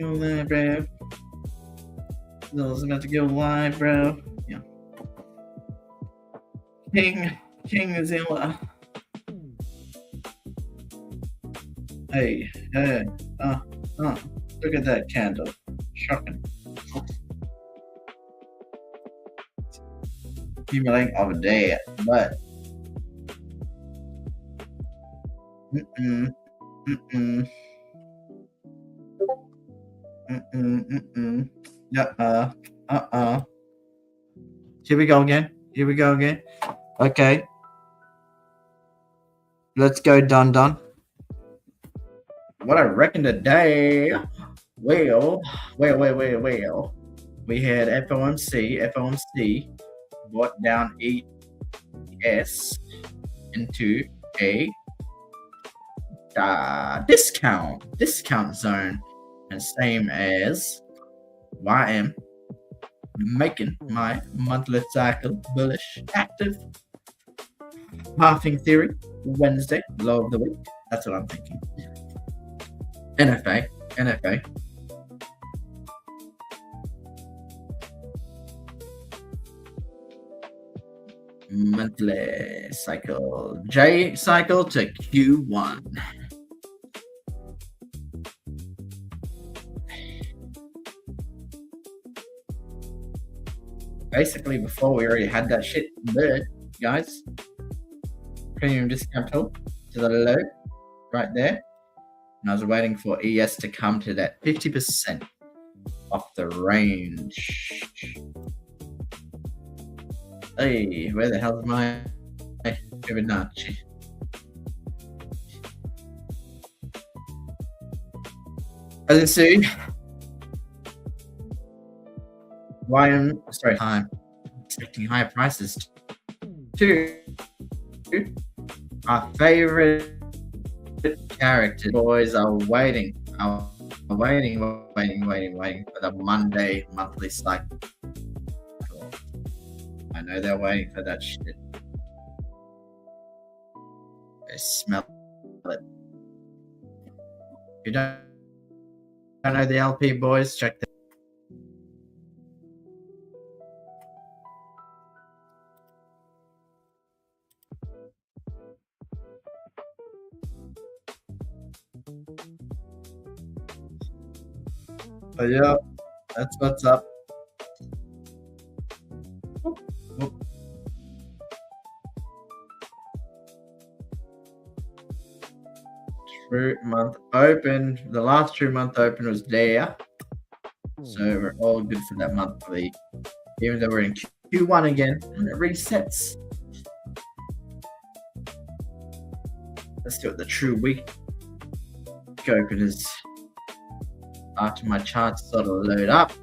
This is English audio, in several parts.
go live, bro. Zilla's about to go live, bro. Yeah. King Zilla. Hey, look at that candle. Shocking. Accumulating over there, but Here we go again. Okay. Let's go, Dun. What I reckon today, well. We had FOMC brought down ES into a discount zone, and same as YM making my monthly cycle bullish active. Halving theory Wednesday, low of the week. That's what I'm thinking. NFA. Monthly cycle. J cycle to Q1. Basically, before we already had that shit there, guys. Premium discount tool to the low, right there. And I was waiting for ES to come to that 50% off the range. Hey, where the hell is my Fibonacci? As you see, I'm expecting higher prices too. Our favorite characters, boys, are waiting for the Monday monthly cycle. I know they're waiting for that shit. They smell it. If you don't know the LP, boys, check that. But yeah, that's what's up. True month open. The last true month open was there. So we're all good for that monthly. Even though we're in Q1 again and it resets. Let's do it the true week openers. After my charts sort of load up,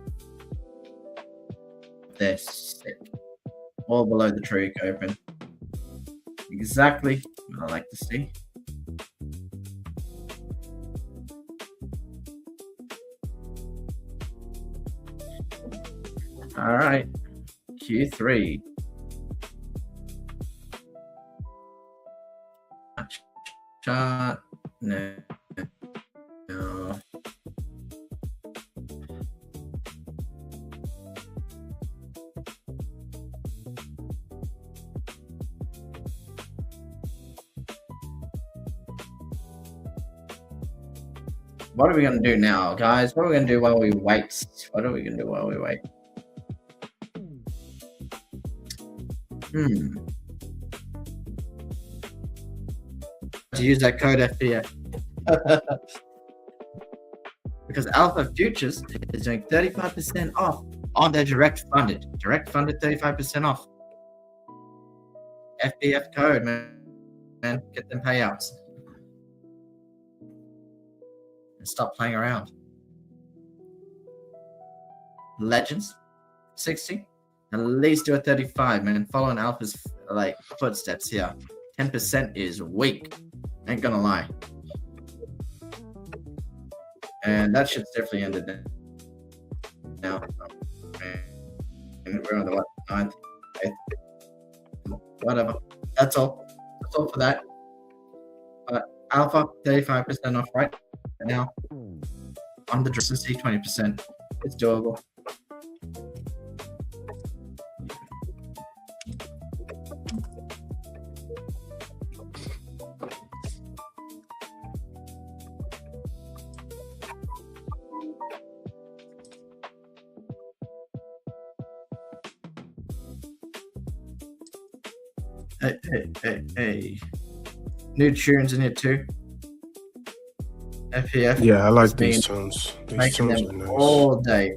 they're sick. All below the true week open. Exactly what I like to see. All right, Q3. Chart. No. What are we going to do now, guys? What are we going to do while we wait? To use that code FPF. Because Alpha Futures is doing 35% off on their direct funded 35% off. FPF code, man. Get them payouts. And stop playing around. Legends, 60. At least do a 35, man. Following Alpha's footsteps here. 10% is weak. Ain't gonna lie. And that shit's definitely ended now. And we're on the 9th, 8th. Whatever. That's all. That's all for that. But Alpha, 35% off right now. on the consistency, 20%. It's doable. Hey. New tunes in it too. FPF. Yeah, I like these tunes. These tunes them are nice.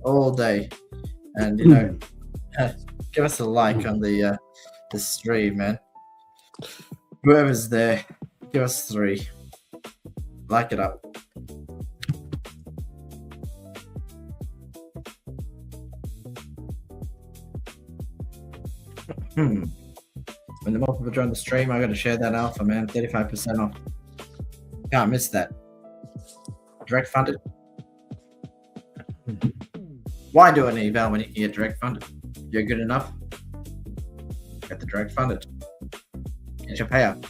all day. And give us a like on the stream, man. Whoever's there, give us 3. Like it up. When the more people join the stream, I gotta share that alpha, man. 35% off. Can't miss that. Direct funded. Why do an eval when you can get direct funded? You're good enough. Get the direct funded. Get your payout.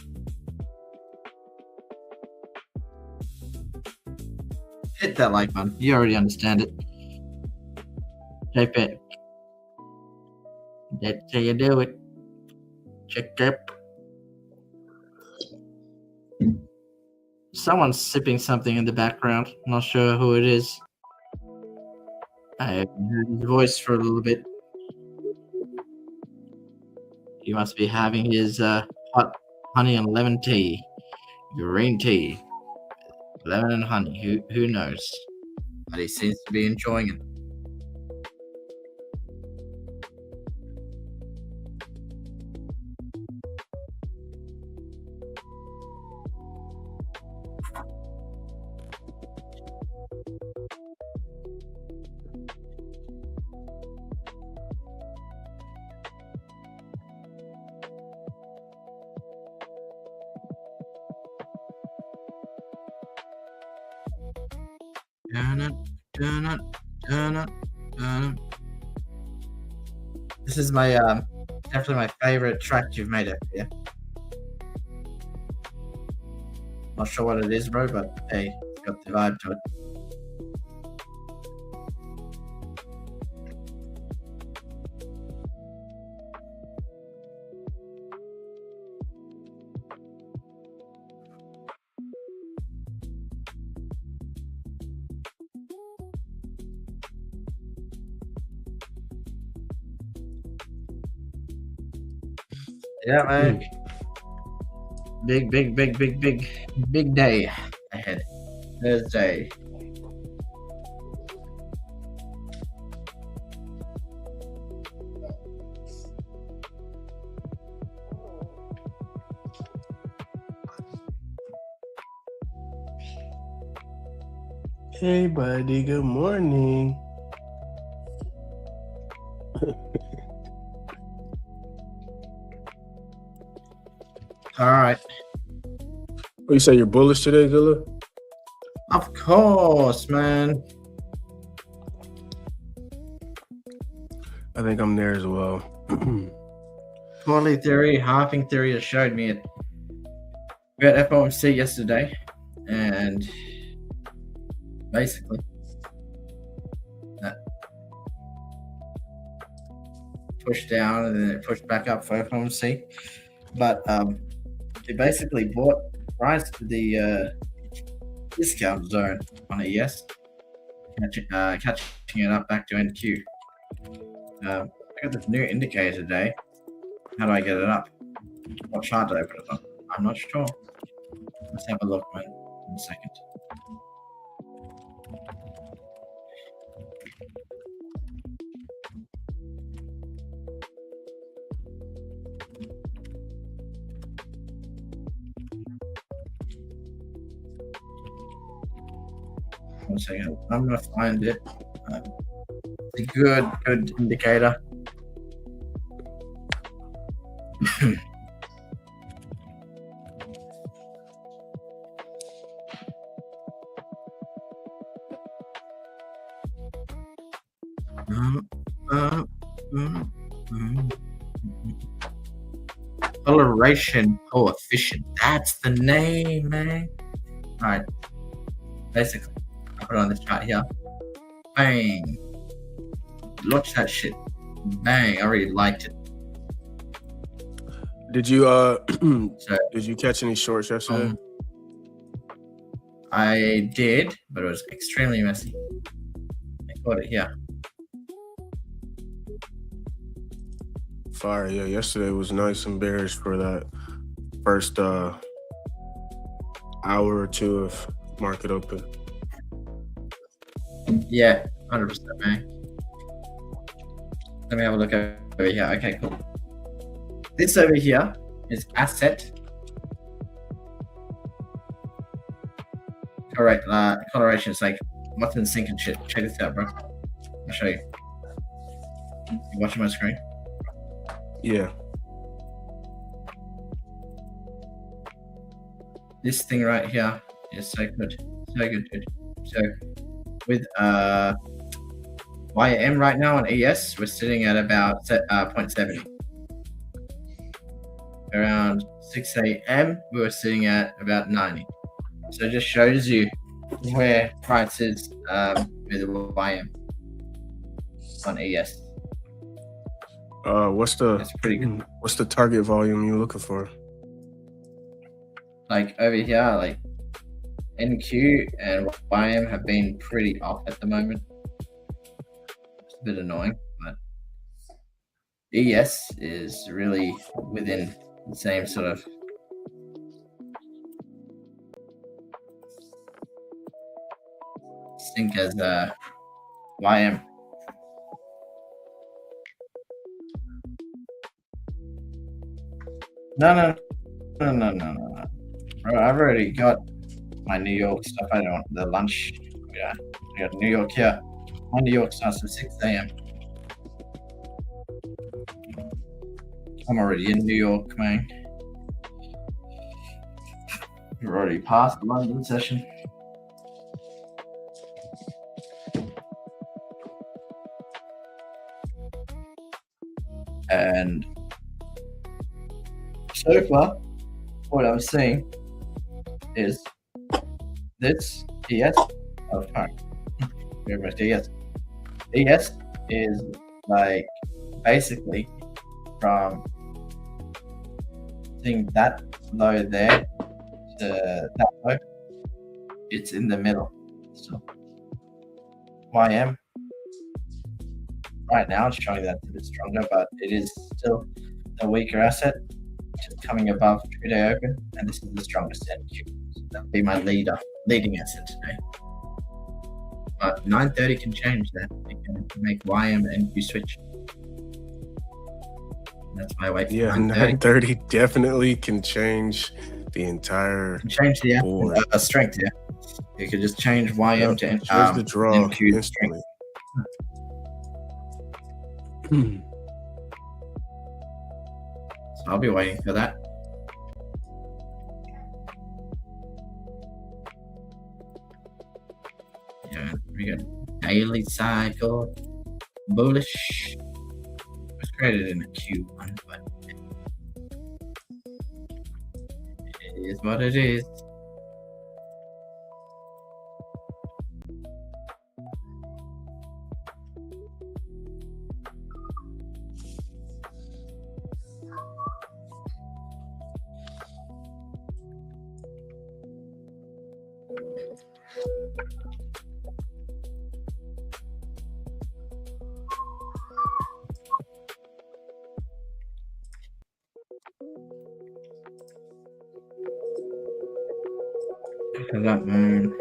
Hit that like button. You already understand it. JP. That's how you do it. Check up. Someone's sipping something in the background. Not sure who it is. I haven't heard his voice for a little bit. He must be having his hot honey and lemon tea. Green tea. Lemon and honey. Who knows? But he seems to be enjoying it. This is my definitely my favorite track you've made up here. Not sure what it is, bro, but hey, it's got the vibe to it. Yeah, man. Big day ahead. Thursday. Hey, buddy. Good morning. All right. Oh, you say you're bullish today, Gilla? Of course, man. I think I'm there as well. Quarterly theory, halving theory has showed me it. We had FOMC yesterday, and basically that pushed down and then it pushed back up for FOMC. But it basically bought price to the discount zone on ES, catching it up back to NQ. I got this new indicator today. How do I get it up? What chart did I put it on? I'm not sure. Let's have a look, man. 1 second. One second. I'm gonna find it. It's a good indicator. Toleration coefficient. That's the name, man. All right. Basically, I put it on the chart here. Bang. Watch that shit. Bang. I really liked it. Did you did you catch any shorts yesterday? I did, but it was extremely messy. I caught it here. Fire, yeah. Yesterday was nice and bearish for that first hour or two of market open. Yeah, 100%, man. Let me have a look over here. Okay, cool. This over here is asset. Correct. Coloration is like what's in sync and shit. Check this out, bro. I'll show you. You watching my screen? Yeah. This thing right here is so good. So good, dude. So with YM right now on ES, we're sitting at about 0.70. Around 6 a.m. we were sitting at about 90. So it just shows you where price is with YM on ES. What's the It's pretty good. What's the target volume you're looking for? Like over here, like NQ and YM have been pretty off at the moment. It's a bit annoying, but ES is really within the same sort of sync as YM. No. Bro, I've already got my New York stuff. I don't want the lunch. Yeah, I got New York here. My New York starts at 6 a.m. I'm already in New York, man. We're already past the London session. And so far, what I'm seeing is this ES. Oh, fine. Very much ES. ES is like basically from seeing that low there to that low. It's in the middle. So YM right now it's showing that it's a bit stronger, but it is still the weaker asset. Just coming above 3-day open, and this is the strongest NQ. So that'll be my leading asset today. But 9:30 can change that. It can make YM and NQ switch. That's why I wait for 9:30 definitely can change the entire change the strength. Yeah, you could just change YM to change the draw NQ instantly. So I'll be waiting for that. Yeah, we got daily cycle, bullish. It was created in a Q1, but it is what it is. That, man.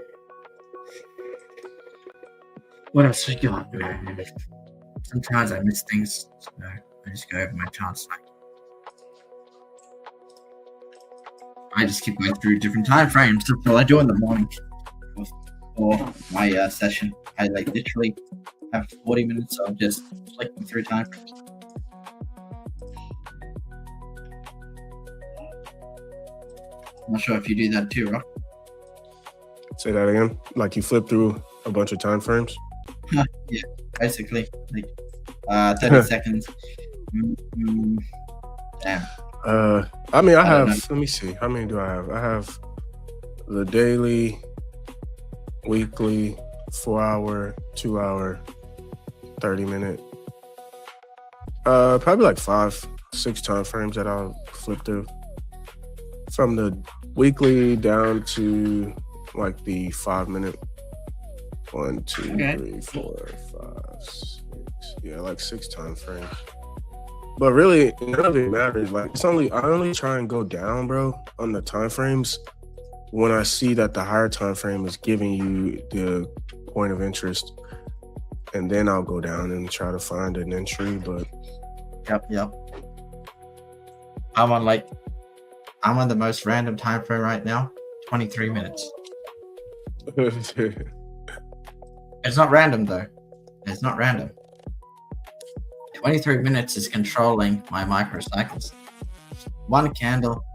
What else we got, man? Sometimes I miss things, so I just go over my charts. I just keep going through different time frames. That's all I do in the morning for my session. I literally have 40 minutes of just flicking through time frames. I'm not sure if you do that too, Rock. Say that again. Like you flip through a bunch of time frames? Yeah, basically. Like 30 seconds. Damn. I mean, I have, let me see. How many do I have? I have the daily, weekly, 4 hour, 2 hour, 30 minute. Probably like 5-6 time frames that I'll flip through. From the weekly down to like the 5 minute. 1, 2, Okay. 3, 4, 5, 6. Yeah, like 6 time frames. But really, none of it matters. Like I only try and go down, bro, on the time frames when I see that the higher time frame is giving you the point of interest, and then I'll go down and try to find an entry. But Yep. I'm on the most random time frame right now. 23 minutes. It's not random though. It's not random. 23 minutes is controlling my microcycles. One candle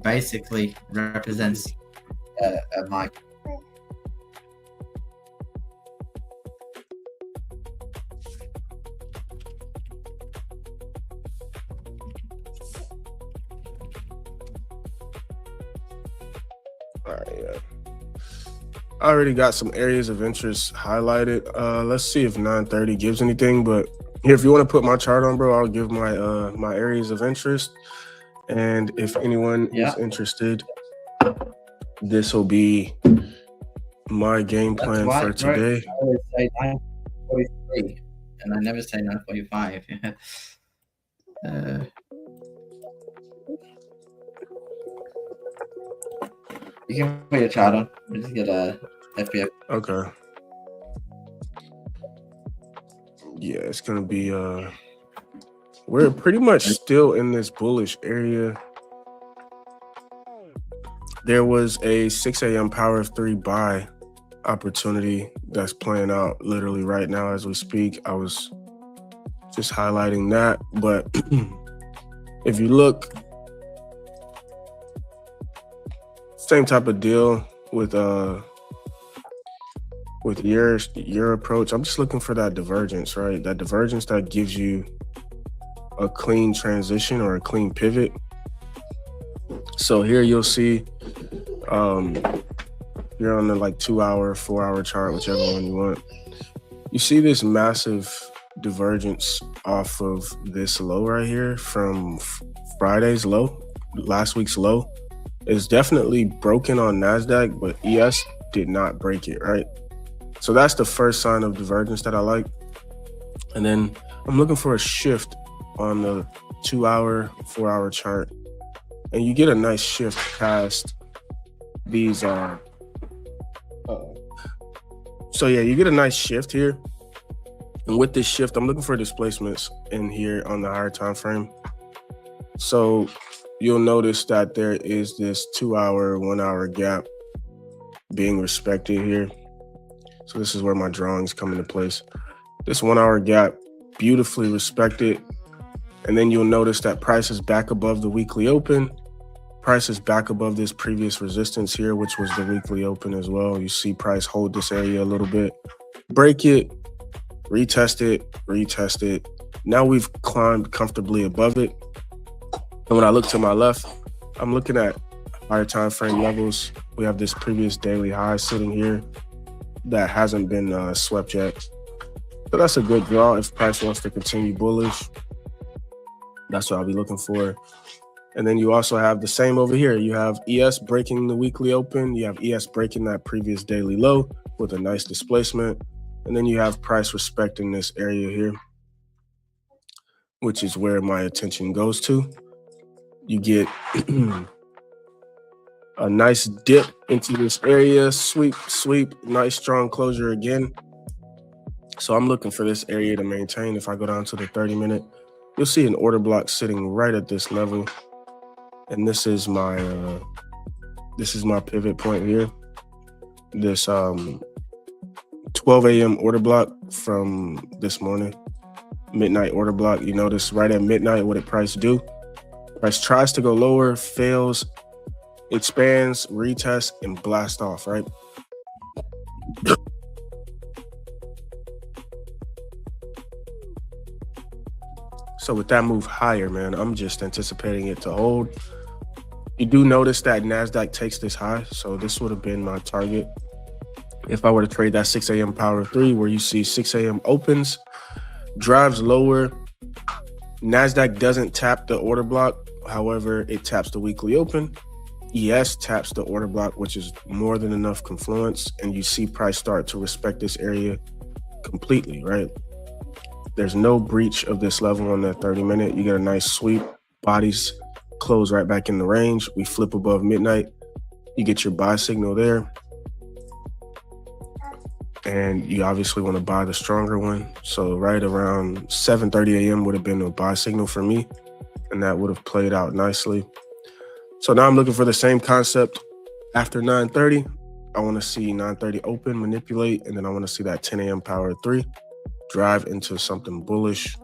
basically represents a mic. all right, yeah. I already got some areas of interest highlighted. Let's see if 930 gives anything. But here, if you want to put my chart on, bro, I'll give my my areas of interest. And if anyone is interested, this will be my game plan for today. I always say 9:43, and I never say 9:45. You can put your chart on. We just get a FPF. Okay. Yeah, it's gonna be we're pretty much still in this bullish area. There was a 6 a.m. power of 3 buy opportunity that's playing out literally right now as we speak. I was just highlighting that, but if you look, same type of deal with your approach. I'm just looking for that divergence, right? That divergence that gives you a clean transition or a clean pivot. So here you'll see you're on the like 2 hour, 4 hour chart, whichever one you want. You see this massive divergence off of this low right here from Friday's low, last week's low. It's definitely broken on NASDAQ, but ES did not break it, right? So that's the first sign of divergence that I like. And then I'm looking for a shift on the 2 hour, 4 hour chart. And you get a nice shift past these. So yeah, you get a nice shift here. And with this shift, I'm looking for displacements in here on the higher time frame. So you'll notice that there is this 2 hour, 1 hour gap being respected here. So this is where my drawings come into place. This 1 hour gap, beautifully respected. And then you'll notice that price is back above the weekly open. Price is back above this previous resistance here, which was the weekly open as well. You see price hold this area a little bit, break it, retest it. Now we've climbed comfortably above it. And when I look to my left, I'm looking at higher time frame levels. We have this previous daily high sitting here that hasn't been swept yet. So that's a good draw if price wants to continue bullish. That's what I'll be looking for. And then you also have the same over here. You have ES breaking the weekly open. You have ES breaking that previous daily low with a nice displacement. And then you have price respecting this area here, which is where my attention goes to. You get a nice dip into this area, sweep, nice strong closure again. So I'm looking for this area to maintain. If I go down to the 30 minute, you'll see an order block sitting right at this level. And this is my pivot point here. This 12 a.m. order block from this morning, midnight order block. You notice right at midnight, what did price do? Price tries to go lower, fails, expands, retests, and blast off, right? So with that move higher, man, I'm just anticipating it to hold. You do notice that NASDAQ takes this high, so this would have been my target If I were to trade that 6 a.m. power of 3, where you see 6 a.m. opens, drives lower, NASDAQ doesn't tap the order block. However, it taps the weekly open. ES taps the order block, which is more than enough confluence, and you see price start to respect this area completely, right? There's no breach of this level on that 30-minute. You get a nice sweep. Bodies close right back in the range. We flip above midnight. You get your buy signal there. And you obviously want to buy the stronger one. So right around 7:30 a.m. would have been a buy signal for me, and that would have played out nicely. So now I'm looking for the same concept after 9:30. I want to see 9:30 open, manipulate, and then I want to see that 10 a.m. power of 3 drive into something bullish.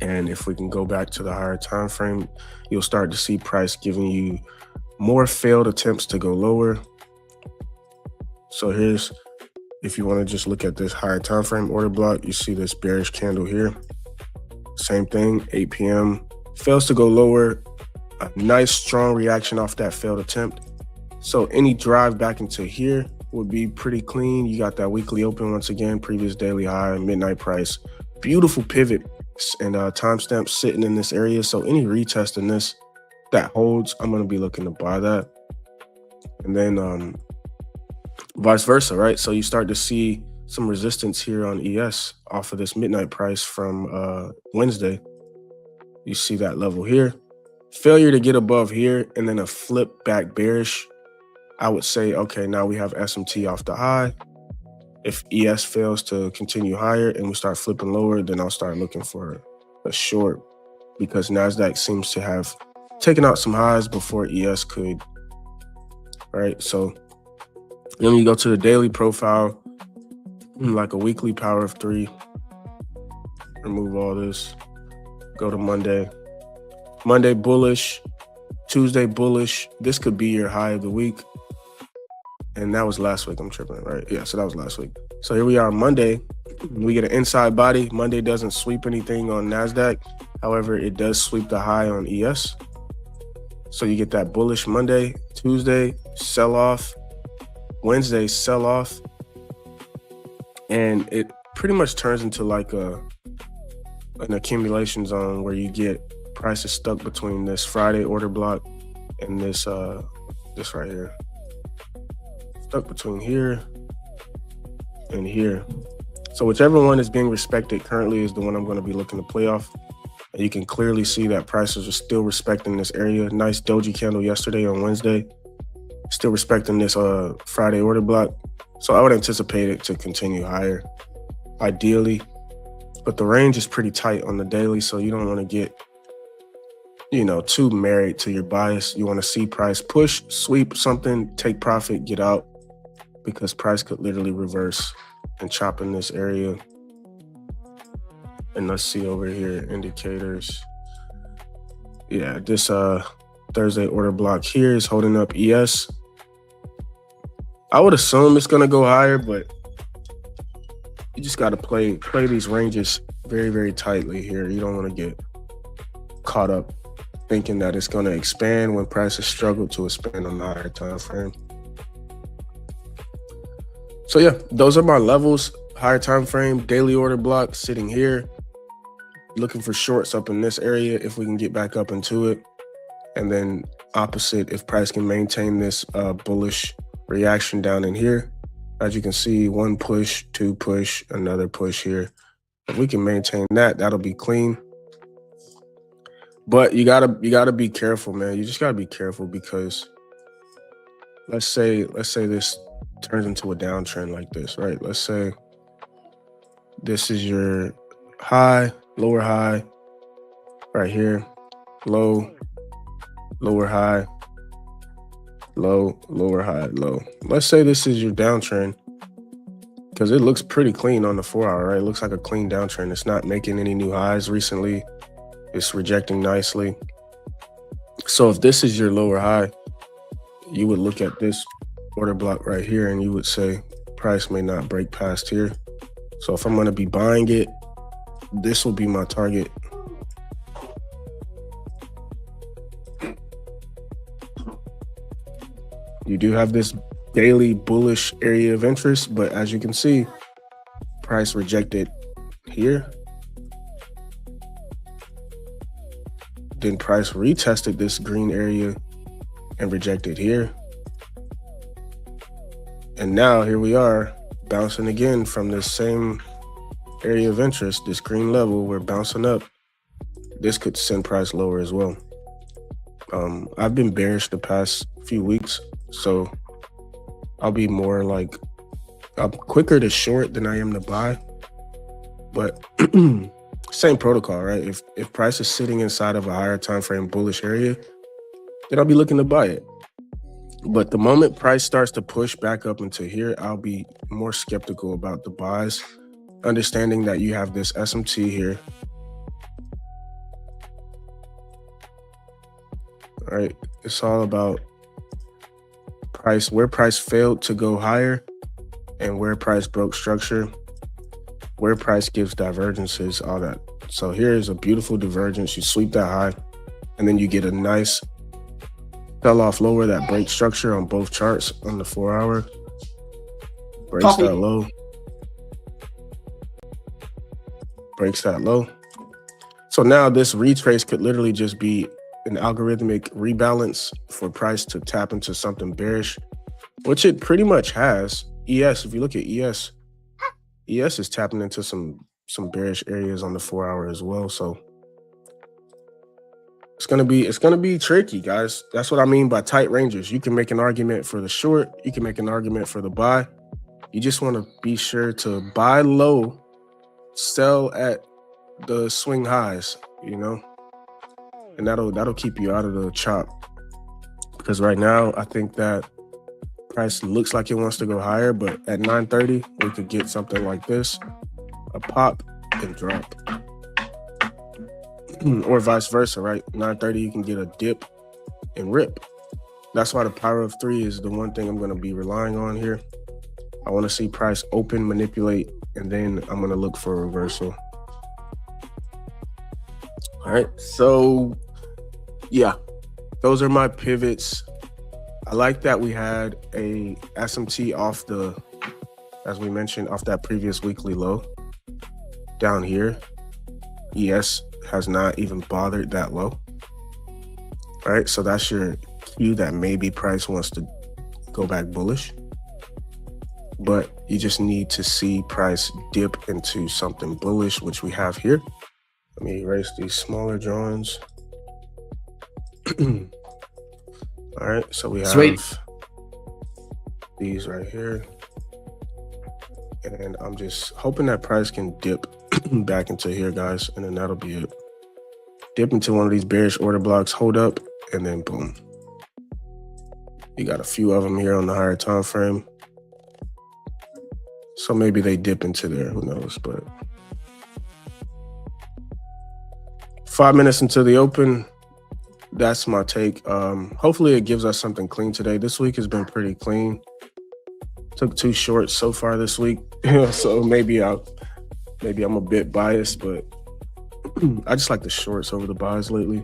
And if we can go back to the higher time frame, you'll start to see price giving you more failed attempts to go lower. So here's, if you want to just look at this higher time frame order block, you see this bearish candle here. Same thing, 8 p.m. fails to go lower. A nice strong reaction off that failed attempt. So any drive back into here would be pretty clean. You got that weekly open once again, previous daily high, midnight price, beautiful pivot and timestamp sitting in this area. So any retest in this that holds, I'm going to be looking to buy that. And then vice versa, right? So you start to see some resistance here on ES off of this midnight price from Wednesday. You see that level here. Failure to get above here and then a flip back bearish. I would say, okay, now we have SMT off the high. If ES fails to continue higher and we start flipping lower, then I'll start looking for a short, because NASDAQ seems to have taken out some highs before ES could, right? So then you go to the daily profile, like a weekly power of 3, remove all this, go to Monday. Monday bullish, Tuesday bullish. This could be your high of the week. And that was last week, I'm tripping, right? Yeah, so that was last week. So here we are Monday. We get an inside body. Monday doesn't sweep anything on NASDAQ. However, it does sweep the high on ES. So you get that bullish Monday, Tuesday, sell off, Wednesday, sell off. And it pretty much turns into like an accumulation zone where you get prices stuck between this Friday order block and this right here. Stuck between here and here. So whichever one is being respected currently is the one I'm going to be looking to play off. And you can clearly see that prices are still respecting this area. Nice doji candle yesterday on Wednesday. Still respecting this Friday order block. So I would anticipate it to continue higher, ideally. But the range is pretty tight on the daily, so you don't want to get, too married to your bias. You want to see price push, sweep something, take profit, get out, because price could literally reverse and chop in this area. And let's see over here, indicators. Yeah, this Thursday order block here is holding up ES. I would assume it's gonna go higher, but you just gotta play these ranges very, very tightly here. You don't want to get caught up thinking that it's going to expand when prices struggle to expand on the higher time frame. So yeah, those are my levels. Higher time frame, daily order block sitting here. Looking for shorts up in this area if we can get back up into it. And then opposite, if price can maintain this bullish reaction down in here. As you can see, one push, two push, another push here. If we can maintain that, that'll be clean. But you gotta be careful, man. You just gotta be careful, because let's say this turns into a downtrend like this, right? Let's say this is your high, lower high, right here, low, lower high, low, lower high, low. Let's say this is your downtrend, because it looks pretty clean on the 4-hour, right? It looks like a clean downtrend. It's not making any new highs recently. It's rejecting nicely. So if this is your lower high, you would look at this order block right here and you would say price may not break past here. So if I'm going to be buying it, this will be my target. You do have this daily bullish area of interest, but as you can see, price rejected here. Then price retested this green area and rejected here. And now here we are bouncing again from this same area of interest, this green level. We're bouncing up. This could send price lower as well. I've been bearish the past few weeks, so I'll be more like, I'm quicker to short than I am to buy, but same protocol, right? If price is sitting inside of a higher time frame bullish area, then I'll be looking to buy it. But the moment price starts to push back up into here, I'll be more skeptical about the buys, understanding that you have this SMT here. All right, it's all about price, where price failed to go higher and where price broke structure, where price gives divergences, all that. So here's a beautiful divergence. You sweep that high and then you get a nice sell off lower that breaks structure on both charts on the 4 hour. Breaks that low. Breaks that low. So now this retrace could literally just be an algorithmic rebalance for price to tap into something bearish, which it pretty much has. ES, if you look at ES is tapping into some bearish areas on the 4 hour as well. So it's gonna be tricky, guys. That's what I mean by tight ranges. You can make an argument for the short, you can make an argument for the buy. You just want to be sure to buy low, sell at the swing highs, you know, and that'll keep you out of the chop. Because right now, I think that price looks like it wants to go higher, but at 9:30, we could get something like this, a pop and drop. Or vice versa, right? 9:30, you can get a dip and rip. That's why the power of 3 is the one thing I'm going to be relying on here. I want to see price open, manipulate, and then I'm going to look for a reversal. All right, so yeah, those are my pivots. I like that we had a SMT off the, as we mentioned, off that previous weekly low down here. ES has not even bothered that low. All right, so that's your cue that maybe price wants to go back bullish, but you just need to see price dip into something bullish, which we have here. Let me erase these smaller drawings. All right, so we have these right here, and I'm just hoping that price can dip back into here, guys, and then that'll be it. Dip into one of these bearish order blocks, hold up, and then boom. You got a few of them here on the higher time frame, so maybe they dip into there, who knows. But 5 minutes into the open, that's my take. Hopefully it gives us something clean today. This week has been pretty clean. Took 2 shorts so far this week, so maybe I'm a bit biased, but I just like the shorts over the buys lately.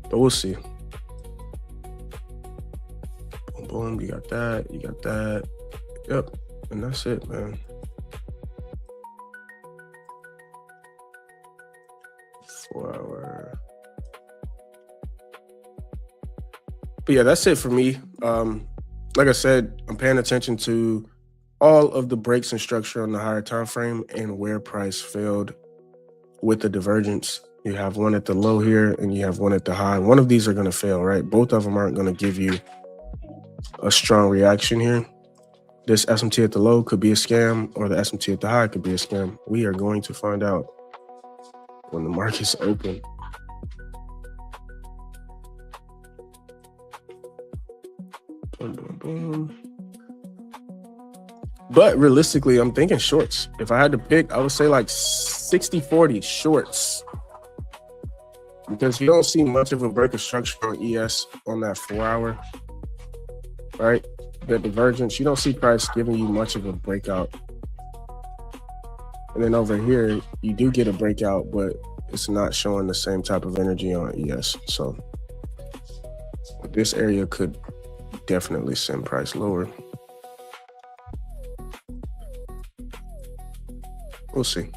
But we'll see. Boom, boom. You got that. You got that. Yep. And that's it, man. 4 hour. But yeah, that's it for me. Like I said, I'm paying attention to all of the breaks in structure on the higher time frame and where price failed with the divergence. You have one at the low here and you have one at the high. One of these are going to fail, right? Both of them aren't going to give you a strong reaction here. This SMT at the low could be a scam, or the SMT at the high could be a scam. We are going to find out when the market's open. Boom, boom, boom. But realistically, I'm thinking shorts. If I had to pick, I would say like 60-40 shorts. Because you don't see much of a break of structure on ES on that 4 hour, right? The divergence, you don't see price giving you much of a breakout. And then over here, you do get a breakout, but it's not showing the same type of energy on ES. So this area could definitely send price lower. We'll see.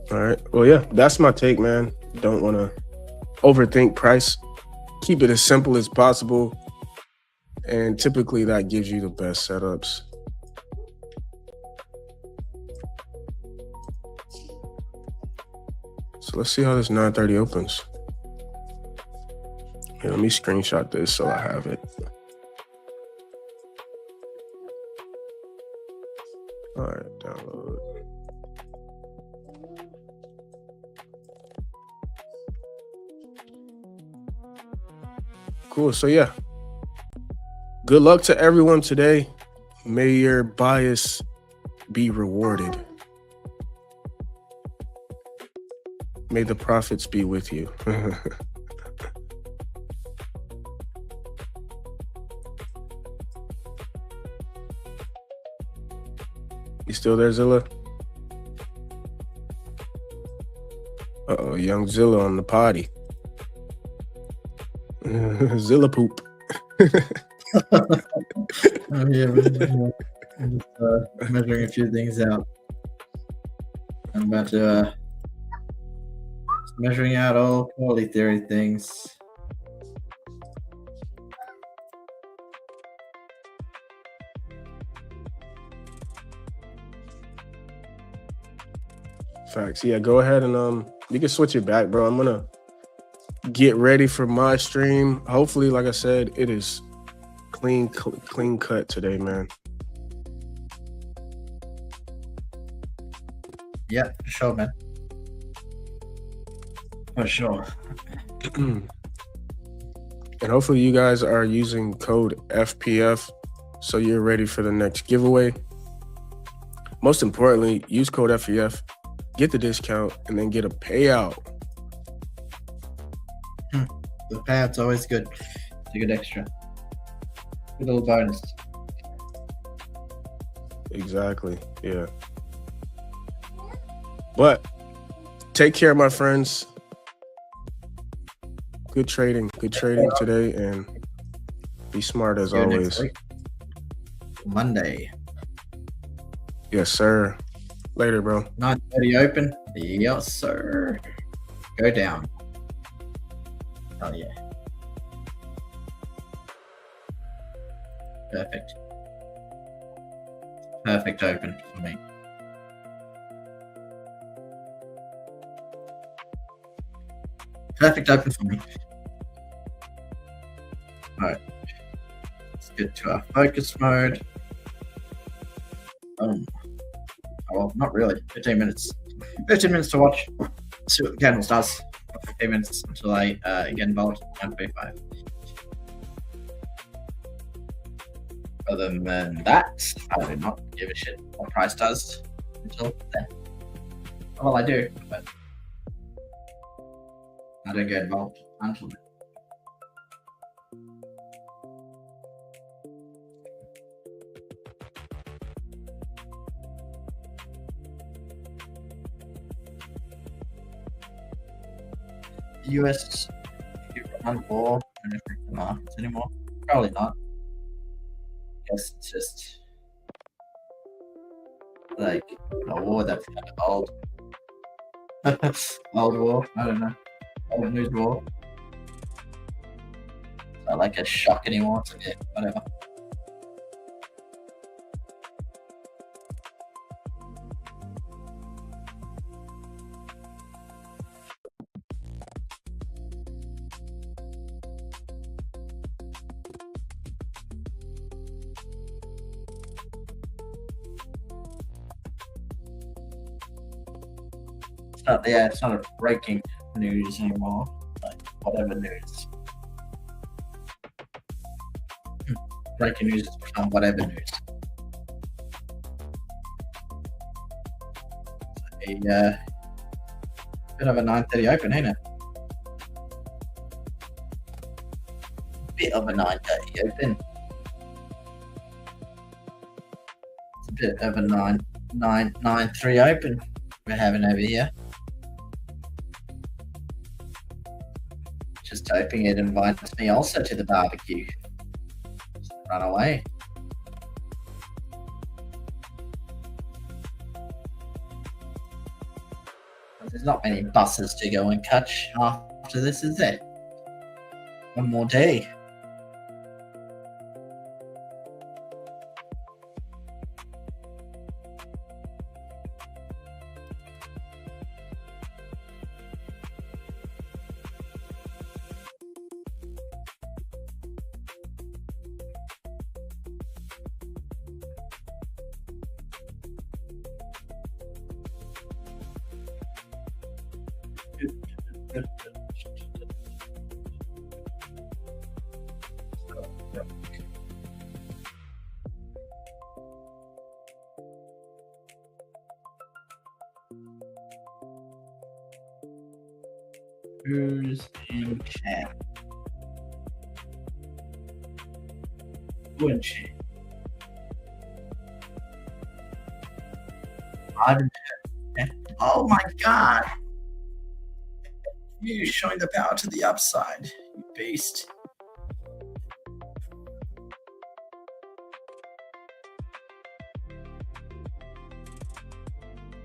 All right. Well, yeah, that's my take, man. Don't want to overthink price. Keep it as simple as possible. And typically that gives you the best setups. So let's see how this 930 opens. Here, let me screenshot this so I have it. All right, download. Cool. So yeah, good luck to everyone today. May your bias be rewarded. May the profits be with you. You still there, Zilla? Uh-oh, young Zilla on the potty. Zilla poop. Oh, yeah, I'm just measuring a few things out. I'm about to measuring out all quality theory things. Facts. Yeah, go ahead and you can switch it back, bro. I'm gonna get ready for my stream. Hopefully, like I said, it is clean cut today, man. Yeah, for sure, man. For sure. And hopefully you guys are using code FPF so you're ready for the next giveaway. Most importantly, use code FPF, get the discount, and then get a payout. The payout's always good. It's a good extra. Good little bonus. Exactly. Yeah. But take care, my friends. Good trading today, and be smart as always. Monday. Yes, sir. Later, bro. 9:30 open. Yes, sir. Go down. Oh yeah. Perfect. Perfect open for me. Perfect open for me. Alright. Let's get to our focus mode. Oh, well, not really. 15 minutes. 15 minutes to watch. See what the candle does. 15 minutes until I get involved. 1.5. Other than that, I do not give a shit what price does until then. Well, I do, but I don't get involved until then. The US run war in the markets anymore? Probably not. Guess it's just like a war that's kind of old. Old war, I don't know. Old news war. Not like a shock anymore, so yeah, whatever. It's not a breaking news anymore. Like whatever news. Breaking news has become whatever news. A bit of a 9:30 open, ain't it? Bit of a 9:30 open. It's a bit of a 9-3 open we're having over here. Just hoping it invites me also to the barbecue. Just run away. There's not many buses to go and catch after this, is there? One more day. Who's in chat? Wouldn't she? Oh my god! You showing the power to the upside, you beast.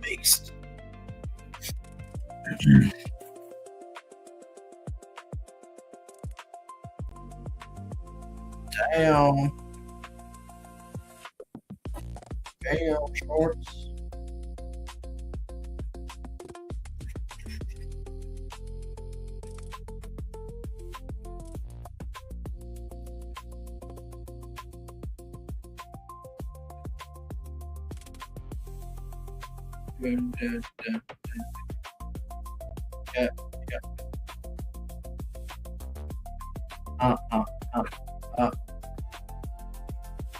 Beast. Damn. Damn, shorts. Yeah.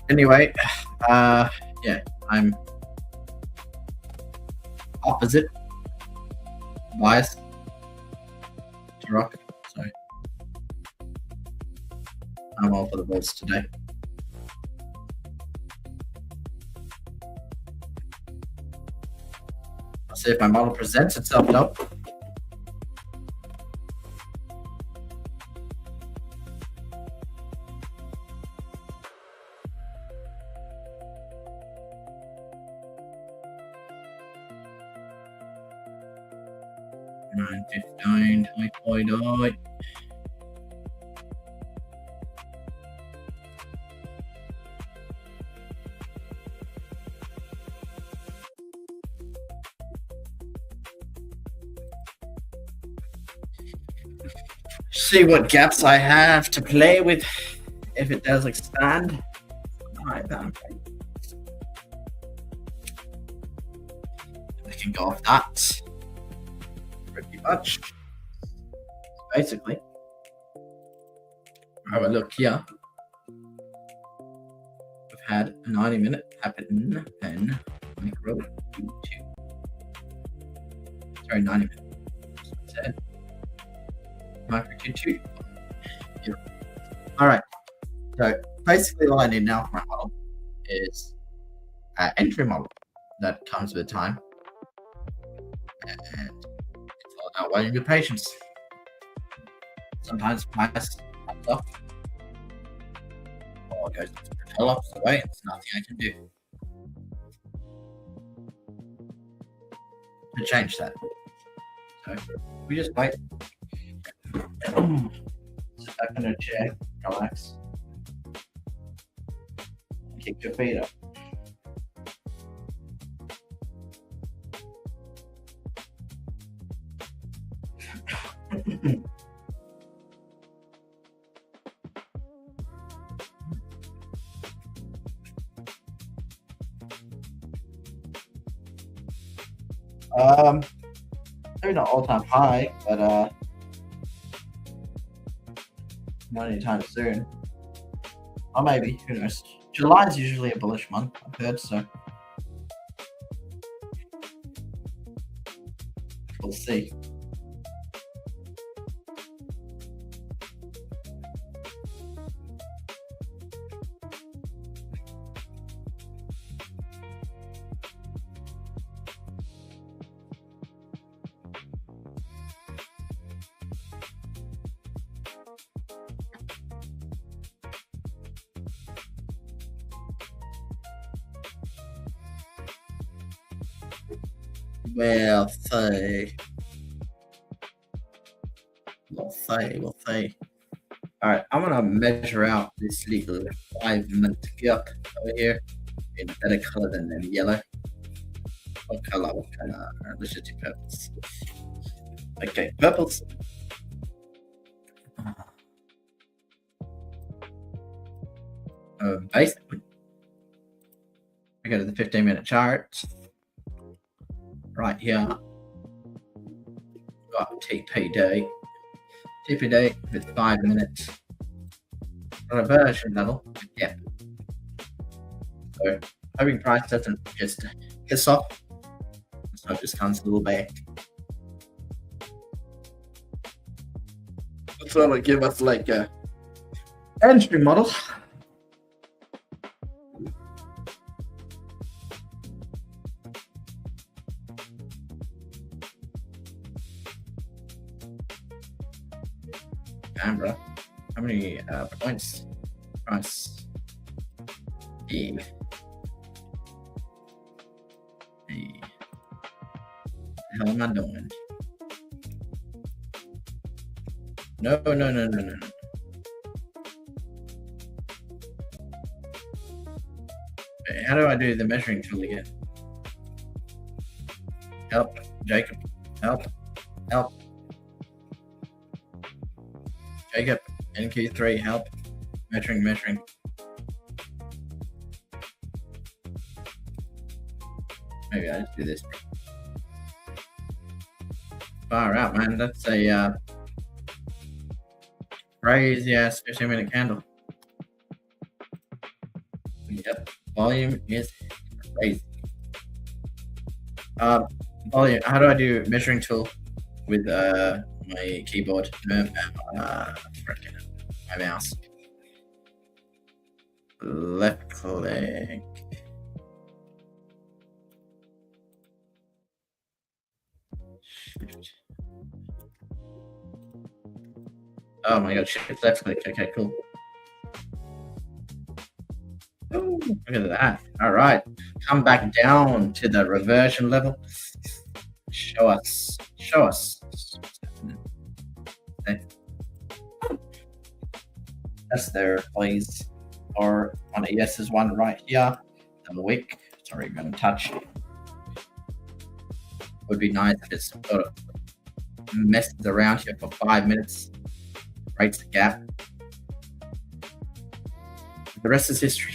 Anyway, yeah, I'm opposite biased to rock, so I'm all for the Bulls today. I'll see if my model presents itself though. $9.59, $9.9. See what gaps I have to play with if it does expand. Alright, I can go off that. Pretty much. Basically. Have a look here. We've had a 90-minute happen and micro 2. Sorry, 90 minutes. That's it. Micro 2. Yeah. Alright. So basically all I need now for my model is an entry model that comes with time. And it's all about waiting with patience. Sometimes price comes up or goes the total opposite way. There's nothing I can do to change that. So we just wait. Sit back in a chair, relax, kick your feet up. Maybe not all-time high, but not anytime soon. Or maybe, who knows? July is usually a bullish month, I've heard, so we'll see. We'll see. We'll see. Alright, I'm gonna measure out this little 5-minute gap over here in a better color than the yellow. What color? Let's just do purples. Okay, purples. Basically, we go to the 15-minute chart. Right here, got TPD. TPD with 5 minutes. Reversion level, yep. So, hoping price doesn't just piss off. So it just comes a little back. So it'll give us like a entry model. Camera. How many points? Price. E. E. The hell am I doing? No. Wait, how do I do the measuring tool again? Help, Jacob. Help. Jacob, NQ3, help. Measuring. Maybe I just do this. Far out, man. That's a crazy ass 15-minute candle. Yep. Volume is crazy. Volume. How do I do measuring tool with my keyboard? Freaking my mouse. Left click. Shift. Oh my god, shift left click. Okay, cool. Oh, look at that. All right. Come back down to the reversion level. Show us. Okay. That's there, please. Or on a yeses one right here. The wick. Sorry, I'm going to touch. Would be nice if it's sort of messes around here for 5 minutes. Breaks the gap. The rest is history.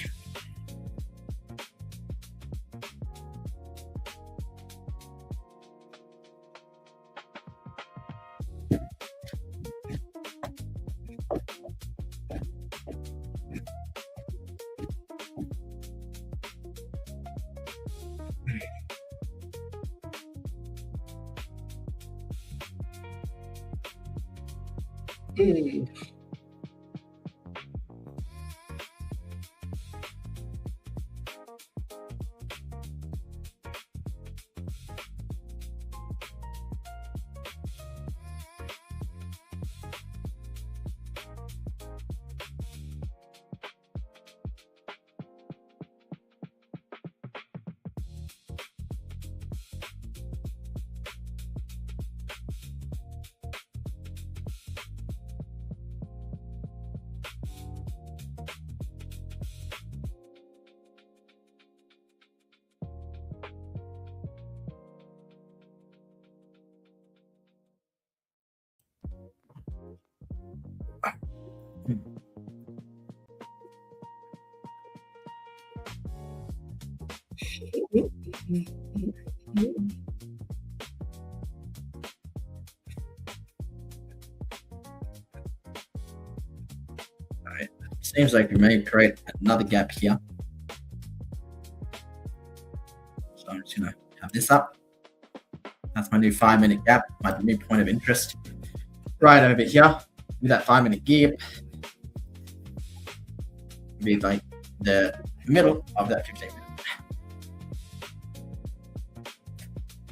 Alright, seems like we may create another gap here. So I'm just gonna have this up. That's my new 5-minute gap, my new point of interest. Right over here, with that 5-minute gap, be like the middle of that 15 minute.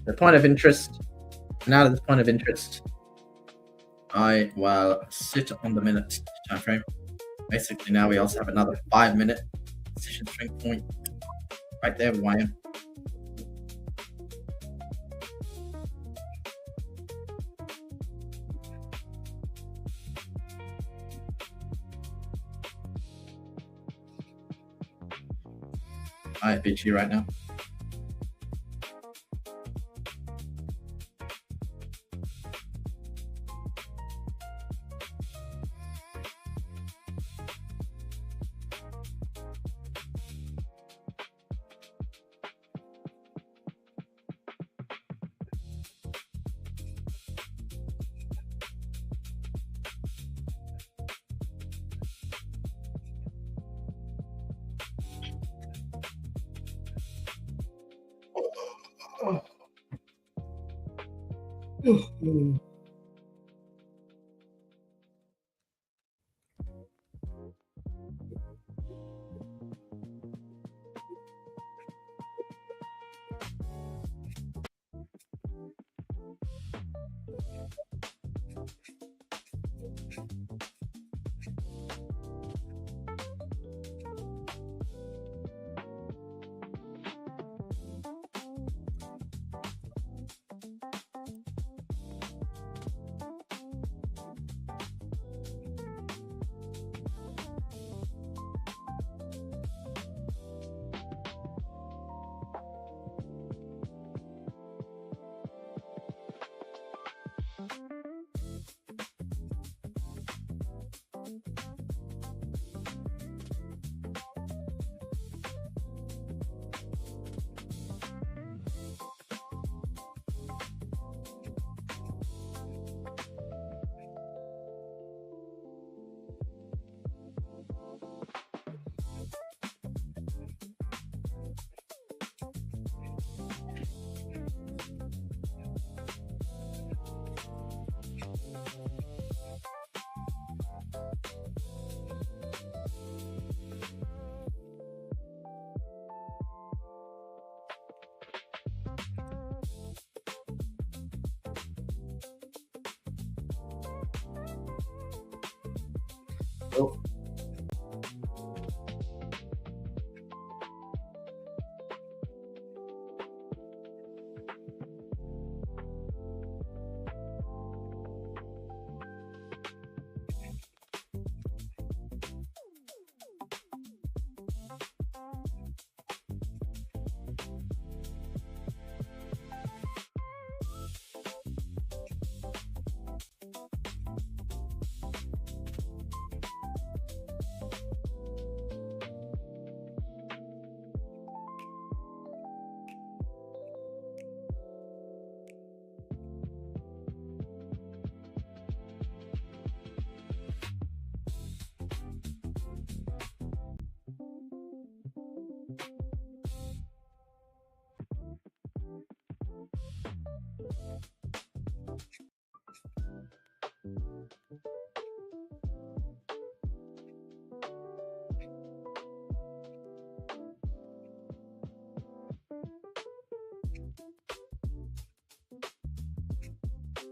The point of interest, and out of this point of interest, I will sit on the minute time frame. Basically, now we also have another 5-minute decision string point right there with YM. IFHE right now. Oh.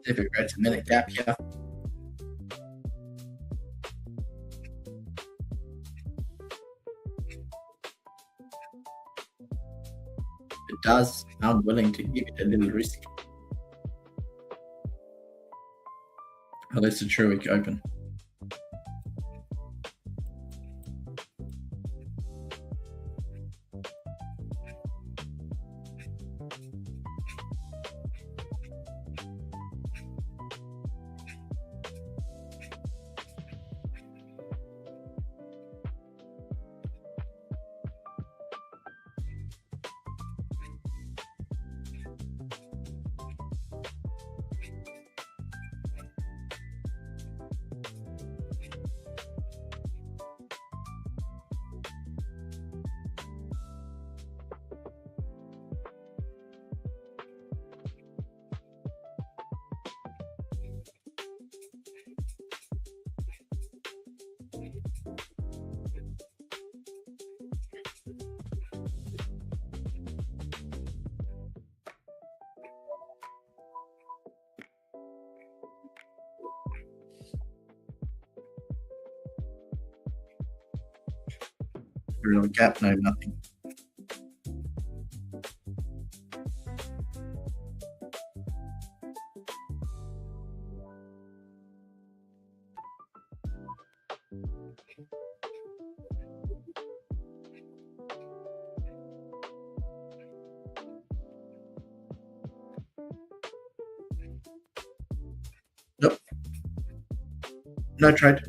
If it creates a minute gap here. It does. I'm willing to give it a little risk. At least a true week open. Real gap, no nothing. No trade.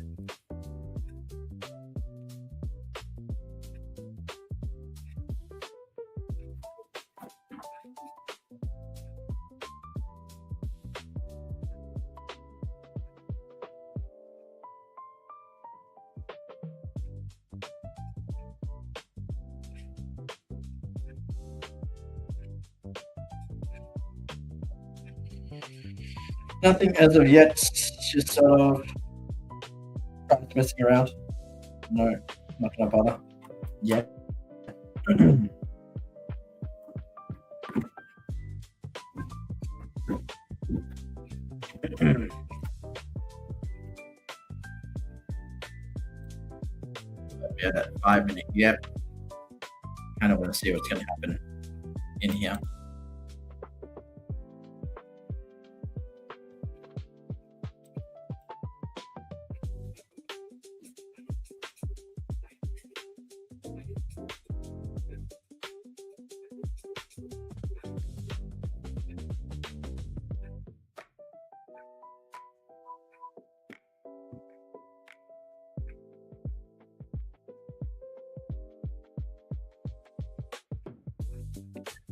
Nothing as of yet. Just sort of messing around. No, not gonna bother yet. Yeah, that 5 minute gap. Kind of want to see what's going to happen in here.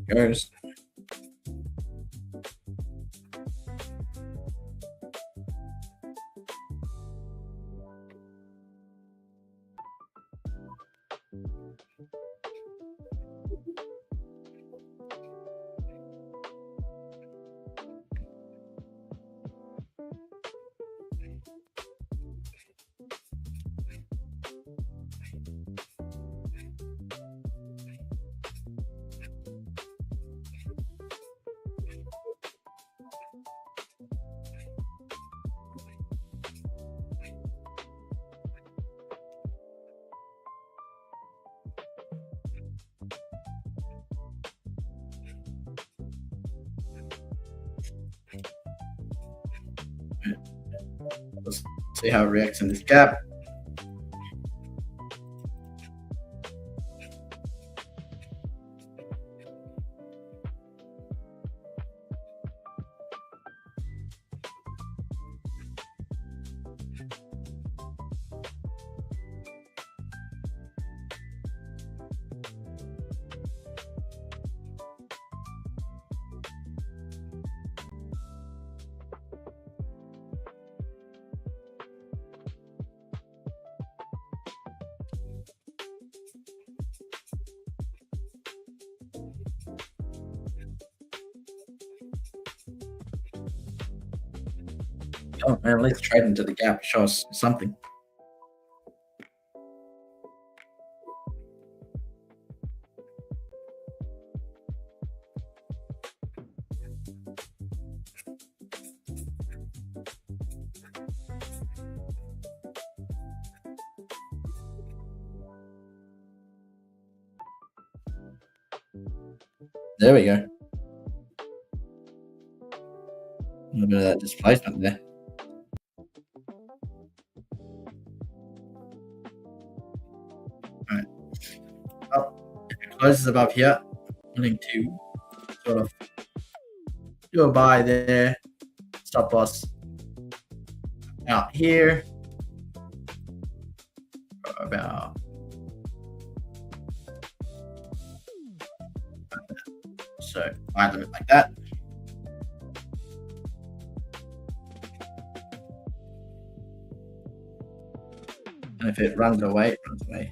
Goes. Let's see how it reacts in this gap. Oh, man, at least trade into the gap. Show us something. There we go. A little bit of that displacement there. Alright. Well, if it closes above here, I'm willing to sort of do a buy there. Stop loss out here. About so buy limit like that. And if it runs away, it runs away.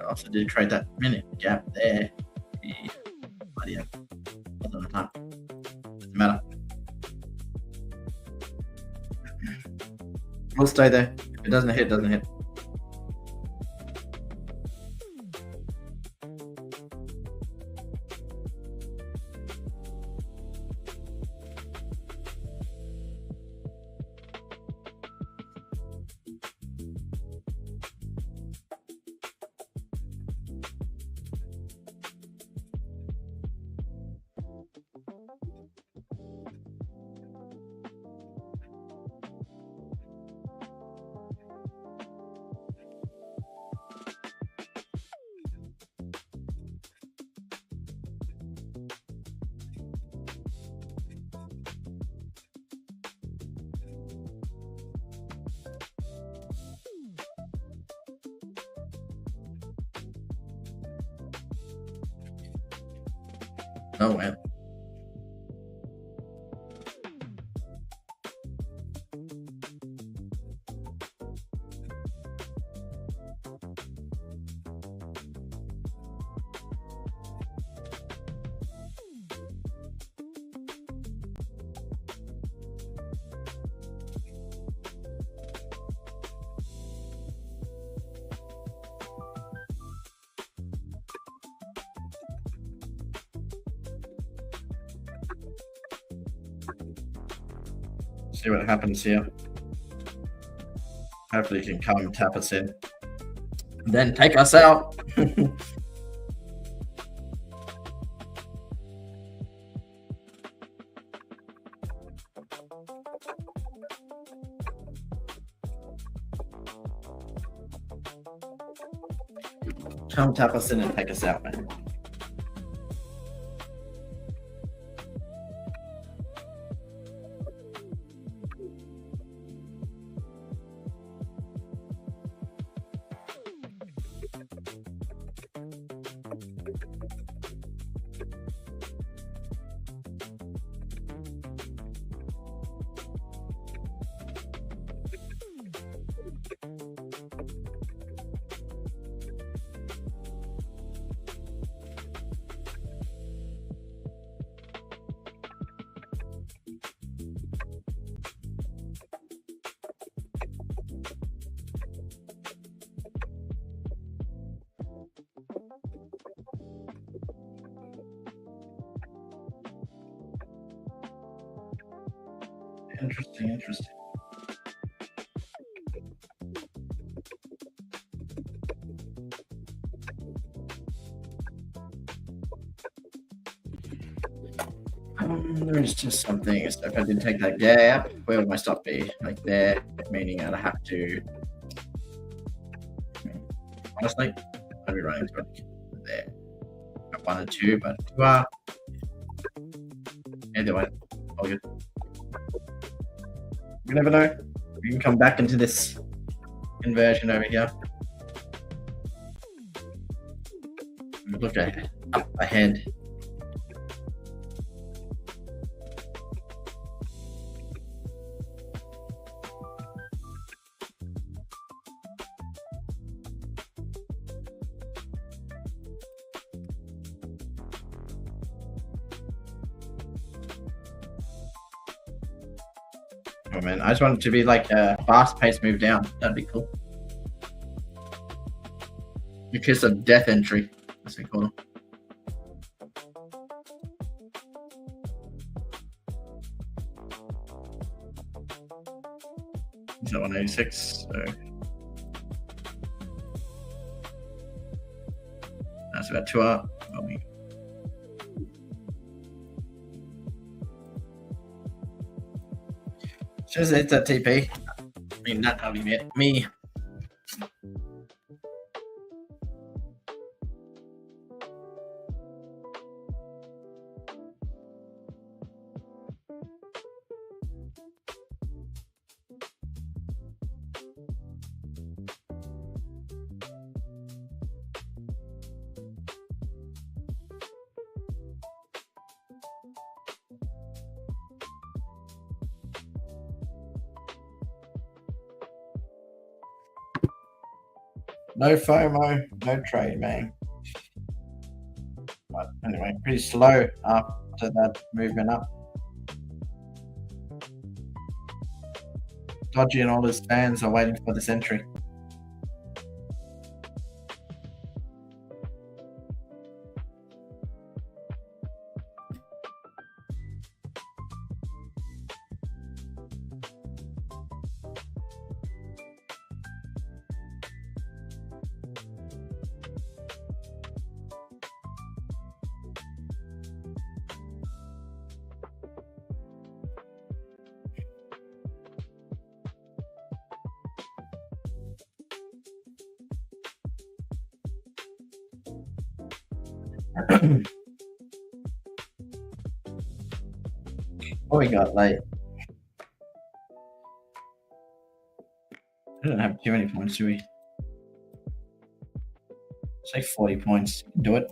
also did create that minute gap there. Yeah. Bloody hell. Hold on the time. Doesn't matter. We'll stay there. If it doesn't hit, it doesn't hit. Oh, well. See what happens here. Hopefully you can come and tap us in. Then take us out. Come tap us in and take us out, man. Interesting. There's just some things. If I did take that gap, where would my stop be? Like there, meaning I'd have to. Honestly, I'd be running to there. At 1 and 2, but 2 are. Either way, all good. You never know. We can come back into this inversion over here. Look up ahead. Oh man, I just want it to be like a fast-paced move down. That'd be cool. The kiss of death entry, as they call them. Is that 186? So that's about 2 up. Just hit that TP. I mean, not only me. No FOMO, no trade, man. But anyway, pretty slow after that movement up. Dodgy and all his fans are waiting for this entry. What we got late? We don't have too many points, do we? Say 40 points. Do it.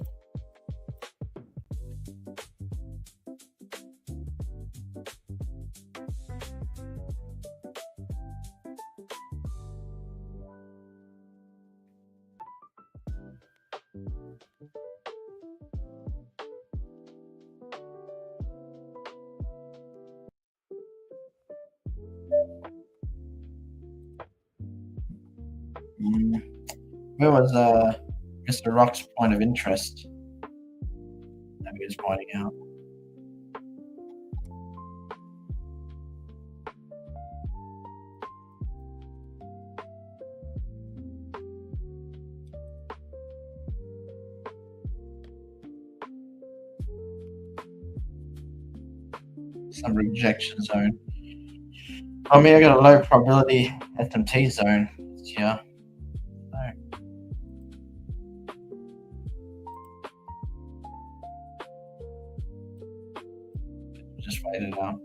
Where was Mr. Rock's point of interest that he was pointing out? Some rejection zone. I mean, I got a low probability SMT zone here. Just wait it out.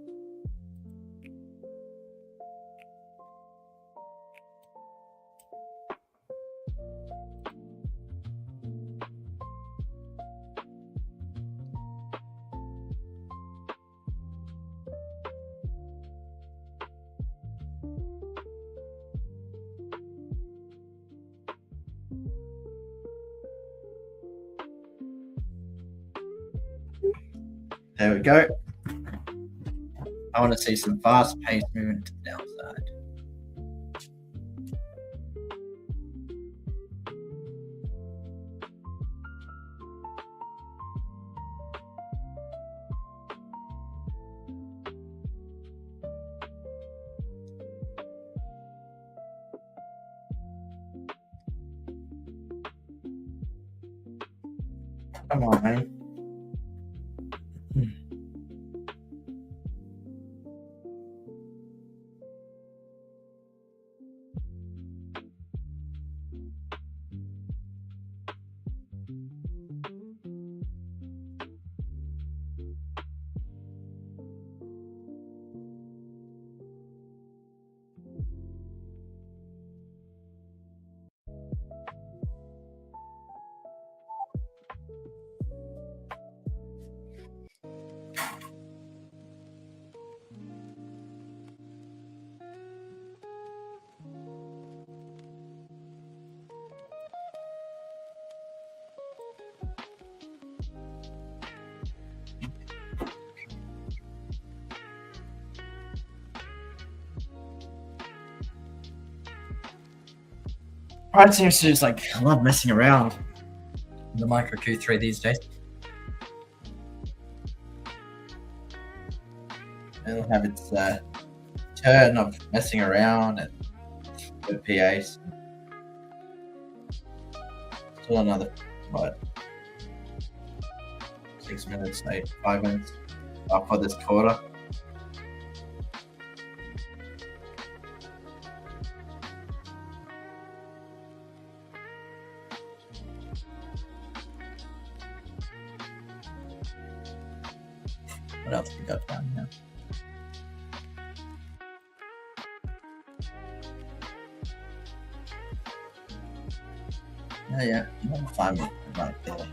There we go. I want to see some fast-paced movement to the downside. Come on, man. Pride seems to just like love messing around in the micro Q3 these days. It'll have its turn of messing around and with PAs. Still another, what, 6 minutes, 5 minutes for this quarter. What else we got down here? Yeah, 5 minutes right there.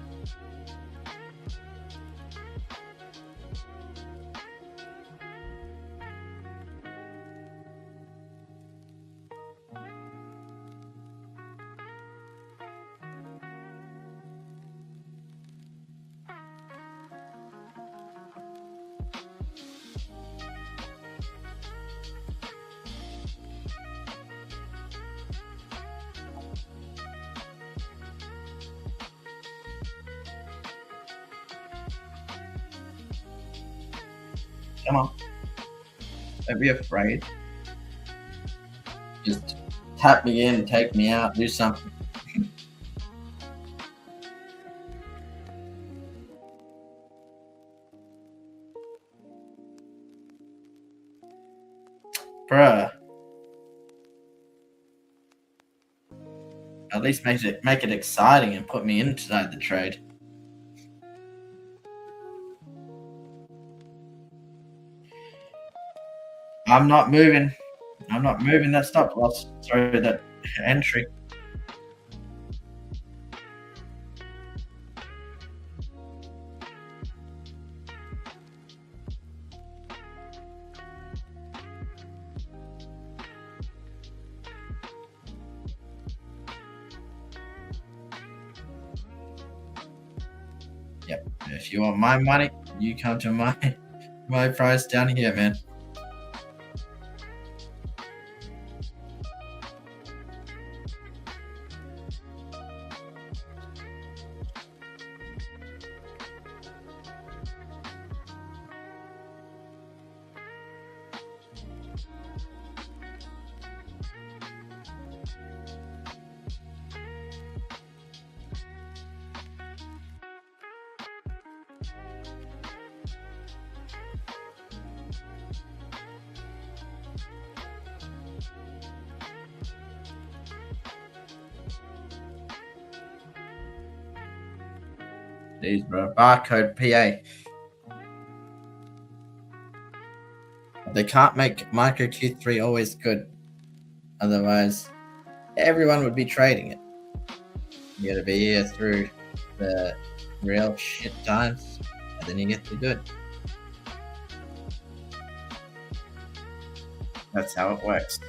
Come on. Don't be afraid. Just tap me in, take me out, do something. Bruh. At least make it exciting and put me inside the trade. I'm not moving. I'm not moving that stop loss. Sorry, that entry. Yep. If you want my money, you come to my price down here, man. These, bro. Barcode PA. They can't make micro Q3 always good. Otherwise, everyone would be trading it. You gotta be here through the real shit times, and then you get the good. That's how it works.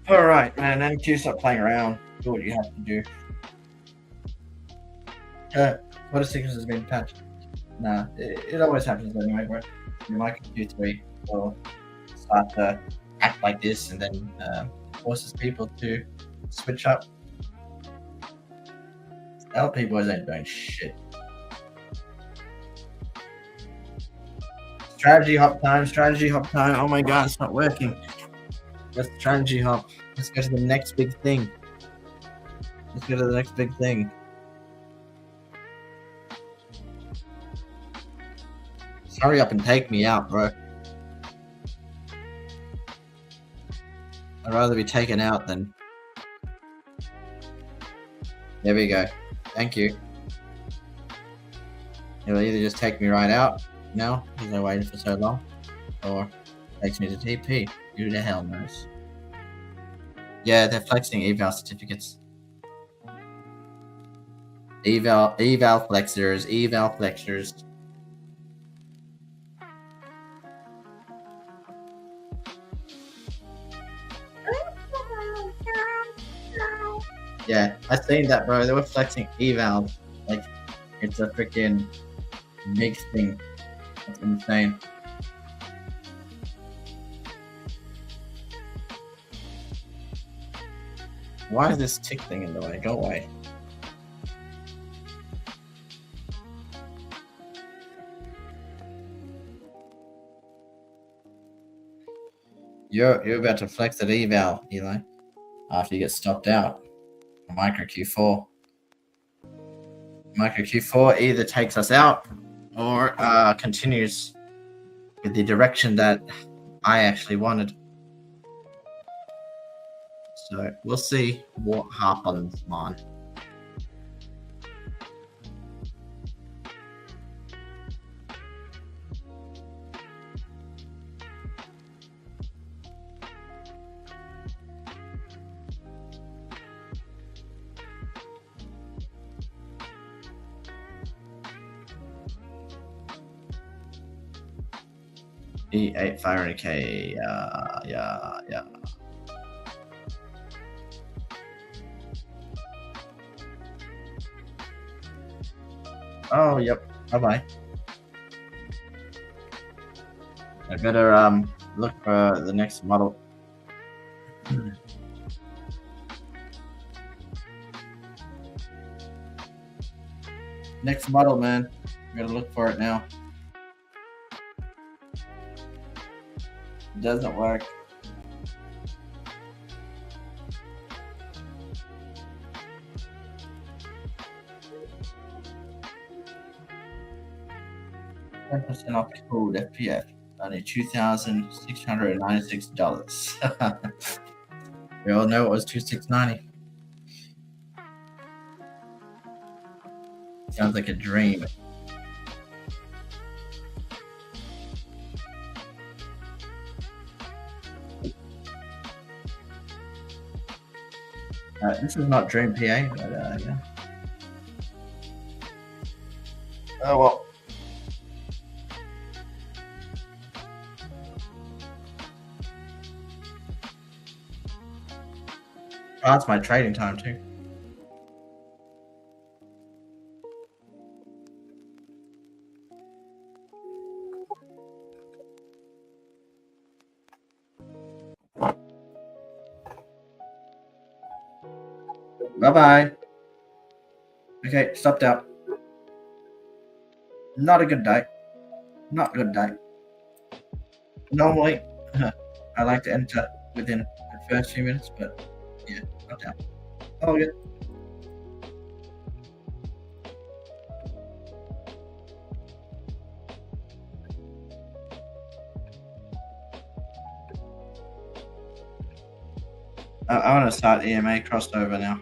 Alright, man, MQ, stop playing around. Do what you have to do. What a sequence has been patched. Nah, it always happens anyway, bro. Your micro Q3 will start to act like this and then forces people to switch up. LP boys ain't doing shit. Strategy hop time. Oh my god, it's not working. Let's strategy hop. Let's go to the next big thing. Let's go to the next big thing. Just hurry up and take me out, bro. I'd rather be taken out than... There we go. Thank you. It'll either just take me right out now, because I waited for so long, or takes me to TP. Who the hell knows? Yeah, they're flexing eval certificates. Eval flexors. Yeah, I seen that, bro. They were flexing eval. Like, it's a freaking big thing. That's insane. Why is this tick thing in the way? Go away. You're about to flex that eval, Eli, after you get stopped out. Micro Q4. Micro Q4 either takes us out or continues with the direction that I actually wanted. So we'll see what happens, man. E8 500K. Yeah. Oh, yep. Bye-bye. I better look for the next model. Next model, man. I gotta look for it now. It doesn't work. $10% off code FPF. Only $2,696. We all know it was $2,690. Sounds like a dream. This is not Dream PA, but yeah. Oh well. Oh, that's my trading time too. Bye-bye. Okay, stopped out. Not a good day. Not a good day. Normally, I like to enter within the first few minutes, but yeah, stopped out. Oh, good. I want to start EMA crossover now.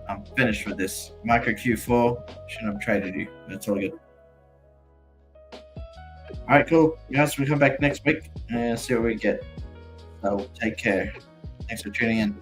I'm finished with this. Micro Q4. Shouldn't have traded you. That's all good. Alright, cool. Guys, we'll come back next week and see what we get. So take care. Thanks for tuning in.